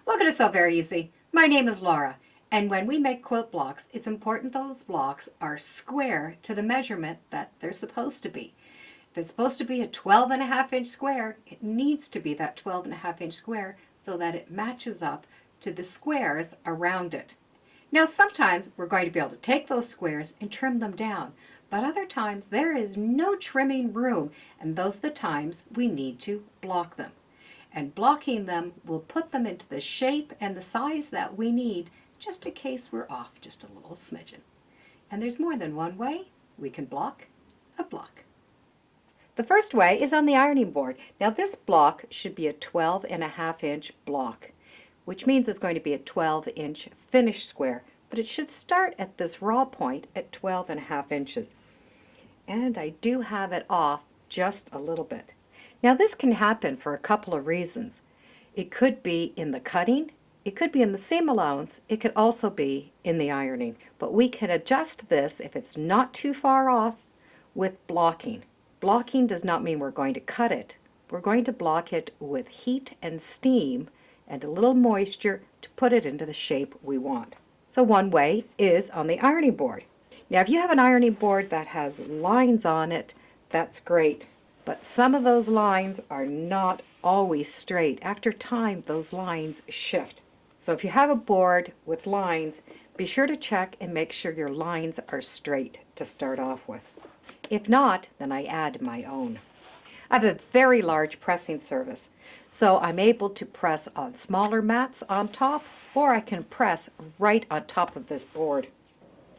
Welcome to So Very Easy. My name is Laura, and when we make quilt blocks, it's important those blocks are square to the measurement that they're supposed to be. If it's supposed to be a 12.5 inch square, it needs to be that 12.5 inch square so that it matches up to the squares around it. Now, sometimes we're going to be able to take those squares and trim them down, but other times there is no trimming room, and those are the times we need to block them. And blocking them will put them into the shape and the size that we need, just in case we're off just a little smidgen. And there's more than one way we can block a block. The first way is on the ironing board. Now this block should be a 12.5 inch block, which means it's going to be a 12-inch finished square, but it should start at this raw point at 12.5 inches. And I do have it off just a little bit. Now this can happen for a couple of reasons. It could be in the cutting, it could be in the seam allowance, it could also be in the ironing. But we can adjust this if it's not too far off with blocking. Blocking does not mean we're going to cut it. We're going to block it with heat and steam and a little moisture to put it into the shape we want. So one way is on the ironing board. Now if you have an ironing board that has lines on it, that's great. But some of those lines are not always straight. After time, those lines shift. So if you have a board with lines, be sure to check and make sure your lines are straight to start off with. If not, then I add my own. I have a very large pressing surface, so I'm able to press on smaller mats on top, or I can press right on top of this board.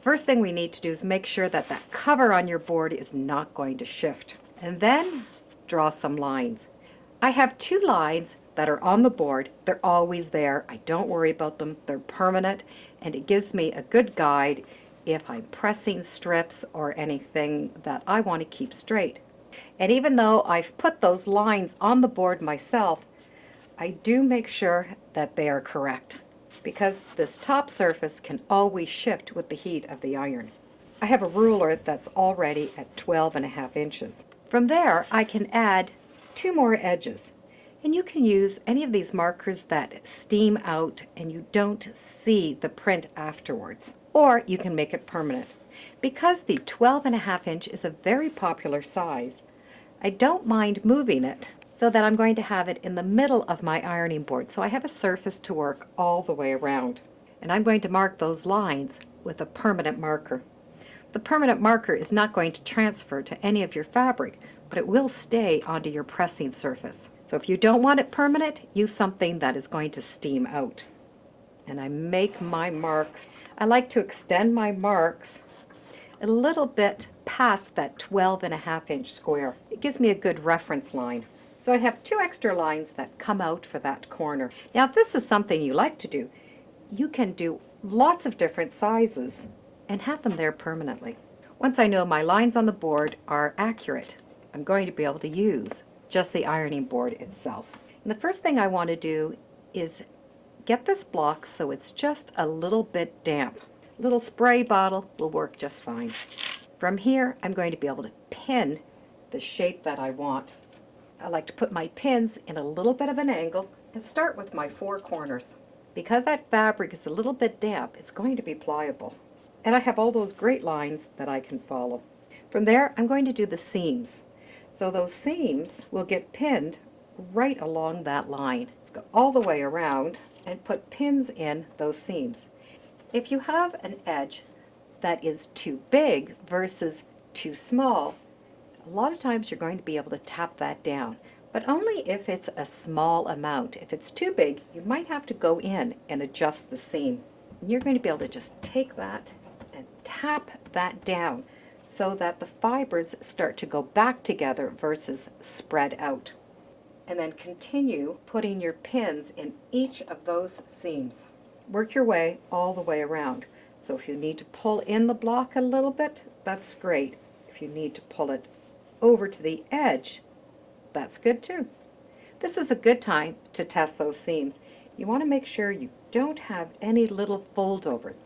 First thing we need to do is make sure that that cover on your board is not going to shift. And then draw some lines. I have two lines that are on the board. They're always there. I don't worry about them. They're permanent, and it gives me a good guide if I'm pressing strips or anything that I want to keep straight. And even though I've put those lines on the board myself, I do make sure that they are correct, because this top surface can always shift with the heat of the iron. I have a ruler that's already at 12.5 inches. From there, I can add two more edges. And you can use any of these markers that steam out and you don't see the print afterwards. Or you can make it permanent. Because the 12.5 inch is a very popular size, I don't mind moving it so that I'm going to have it in the middle of my ironing board, so I have a surface to work all the way around. And I'm going to mark those lines with a permanent marker. The permanent marker is not going to transfer to any of your fabric, but it will stay onto your pressing surface. So if you don't want it permanent, use something that is going to steam out. And I make my marks. I like to extend my marks a little bit past that 12.5 inch square. It gives me a good reference line. So I have two extra lines that come out for that corner. Now if this is something you like to do, you can do lots of different sizes and have them there permanently. Once I know my lines on the board are accurate, I'm going to be able to use just the ironing board itself. And the first thing I want to do is get this block so it's just a little bit damp. A little spray bottle will work just fine. From here, I'm going to be able to pin the shape that I want. I like to put my pins in a little bit of an angle and start with my four corners. Because that fabric is a little bit damp, it's going to be pliable. And I have all those great lines that I can follow. From there, I'm going to do the seams. So those seams will get pinned right along that line. Let's go all the way around and put pins in those seams. If you have an edge that is too big versus too small, a lot of times you're going to be able to tap that down, but only if it's a small amount. If it's too big, you might have to go in and adjust the seam. And you're going to be able to just take that and tap that down so that the fibers start to go back together versus spread out. And then continue putting your pins in each of those seams. Work your way all the way around. So if you need to pull in the block a little bit, that's great. If you need to pull it over to the edge, that's good too. This is a good time to test those seams. You want to make sure you don't have any little foldovers.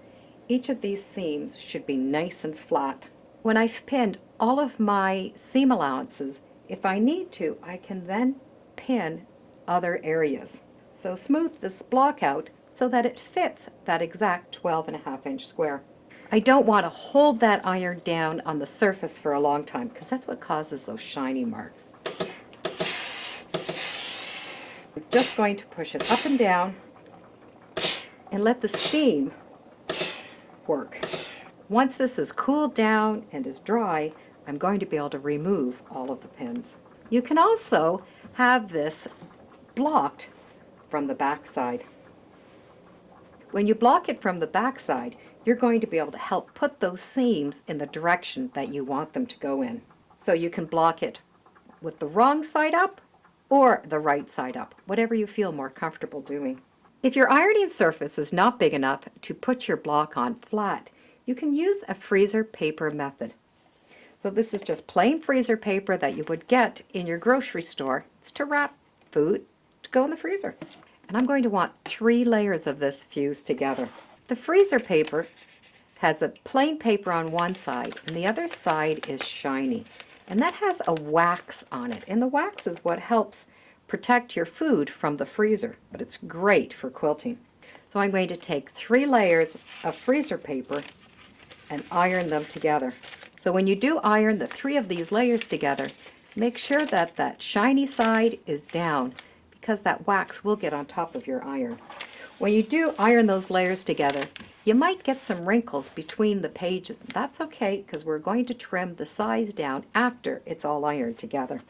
Each of these seams should be nice and flat. When I've pinned all of my seam allowances, if I need to, I can then pin other areas. So smooth this block out so that it fits that exact 12.5-inch square. I don't want to hold that iron down on the surface for a long time because that's what causes those shiny marks. I'm just going to push it up and down and let the steam work. Once this is cooled down and is dry, I'm going to be able to remove all of the pins. You can also have this blocked from the back side. When you block it from the back side, you're going to be able to help put those seams in the direction that you want them to go in. So you can block it with the wrong side up or the right side up, whatever you feel more comfortable doing. If your ironing surface is not big enough to put your block on flat, you can use a freezer paper method. So this is just plain freezer paper that you would get in your grocery store. It's to wrap food to go in the freezer. And I'm going to want 3 layers of this fused together. The freezer paper has a plain paper on one side and the other side is shiny. And that has a wax on it. And the wax is what helps protect your food from the freezer. But it's great for quilting. So I'm going to take 3 layers of freezer paper and iron them together. So when you do iron the 3 of these layers together, make sure that that shiny side is down because that wax will get on top of your iron. When you do iron those layers together, you might get some wrinkles between the pages. That's okay because we're going to trim the size down after it's all ironed together.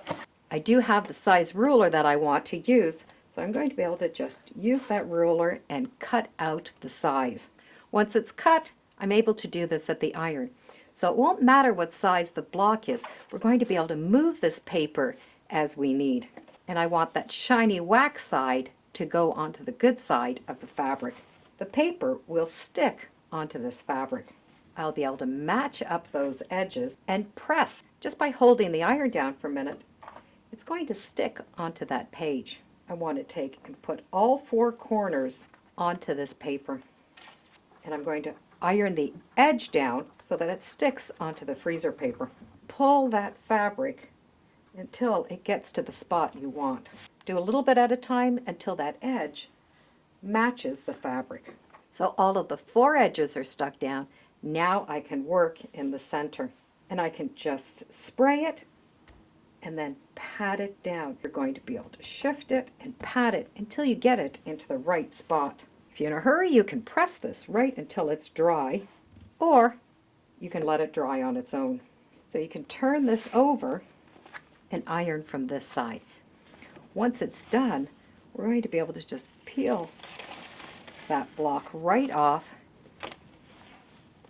I do have the size ruler that I want to use, so I'm going to be able to just use that ruler and cut out the size. Once it's cut, I'm able to do this at the iron. So it won't matter what size the block is. We're going to be able to move this paper as we need. And I want that shiny wax side to go onto the good side of the fabric. The paper will stick onto this fabric. I'll be able to match up those edges and press just by holding the iron down for a minute. It's going to stick onto that page. I want to take and put all 4 corners onto this paper. And I'm going to iron the edge down so that it sticks onto the freezer paper. Pull that fabric until it gets to the spot you want. Do a little bit at a time until that edge matches the fabric. So all of the 4 edges are stuck down. Now I can work in the center and I can just spray it and then pat it down. You're going to be able to shift it and pat it until you get it into the right spot. If you're in a hurry, you can press this right until it's dry, or you can let it dry on its own. So you can turn this over and iron from this side. Once it's done, we're going to be able to just peel that block right off,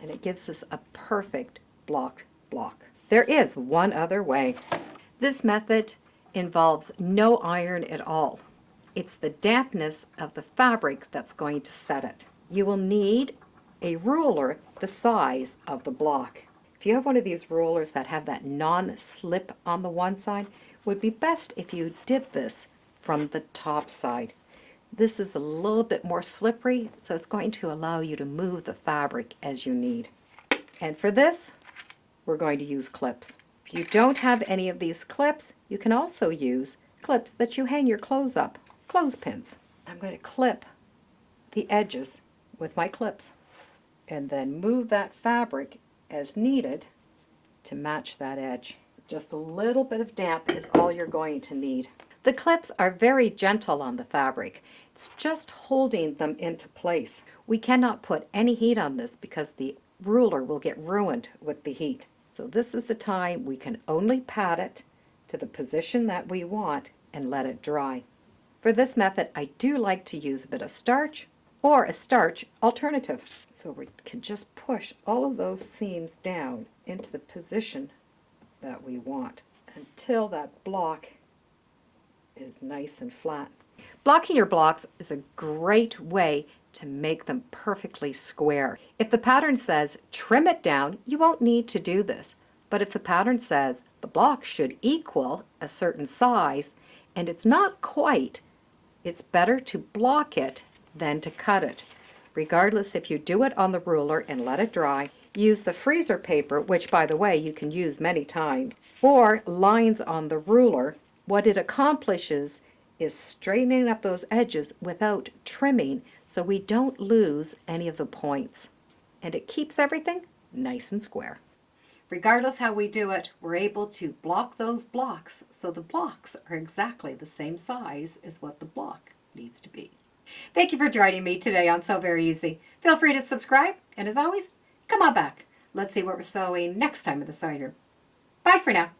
and it gives us a perfect block. There is one other way. This method involves no iron at all. It's the dampness of the fabric that's going to set it. You will need a ruler the size of the block. If you have one of these rulers that have that non-slip on the one side, it would be best if you did this from the top side. This is a little bit more slippery, so it's going to allow you to move the fabric as you need. And for this, we're going to use clips. If you don't have any of these clips, you can also use clips that you hang your clothes up, clothespins. I'm going to clip the edges with my clips and then move that fabric as needed to match that edge. Just a little bit of damp is all you're going to need. The clips are very gentle on the fabric. It's just holding them into place. We cannot put any heat on this because the ruler will get ruined with the heat. So this is the time we can only pat it to the position that we want and let it dry. For this method, I do like to use a bit of starch or a starch alternative. So we can just push all of those seams down into the position that we want until that block is nice and flat. Blocking your blocks is a great way to make them perfectly square. If the pattern says trim it down, you won't need to do this. But if the pattern says the block should equal a certain size and it's not quite, it's better to block it than to cut it. Regardless if you do it on the ruler and let it dry, use the freezer paper, which by the way you can use many times, or lines on the ruler. What it accomplishes is straightening up those edges without trimming so we don't lose any of the points. And it keeps everything nice and square. Regardless how we do it, we're able to block those blocks so the blocks are exactly the same size as what the block needs to be. Thank you for joining me today on Sew Very Easy. Feel free to subscribe, and as always, come on back. Let's see what we're sewing next time in the sewing room. Bye for now.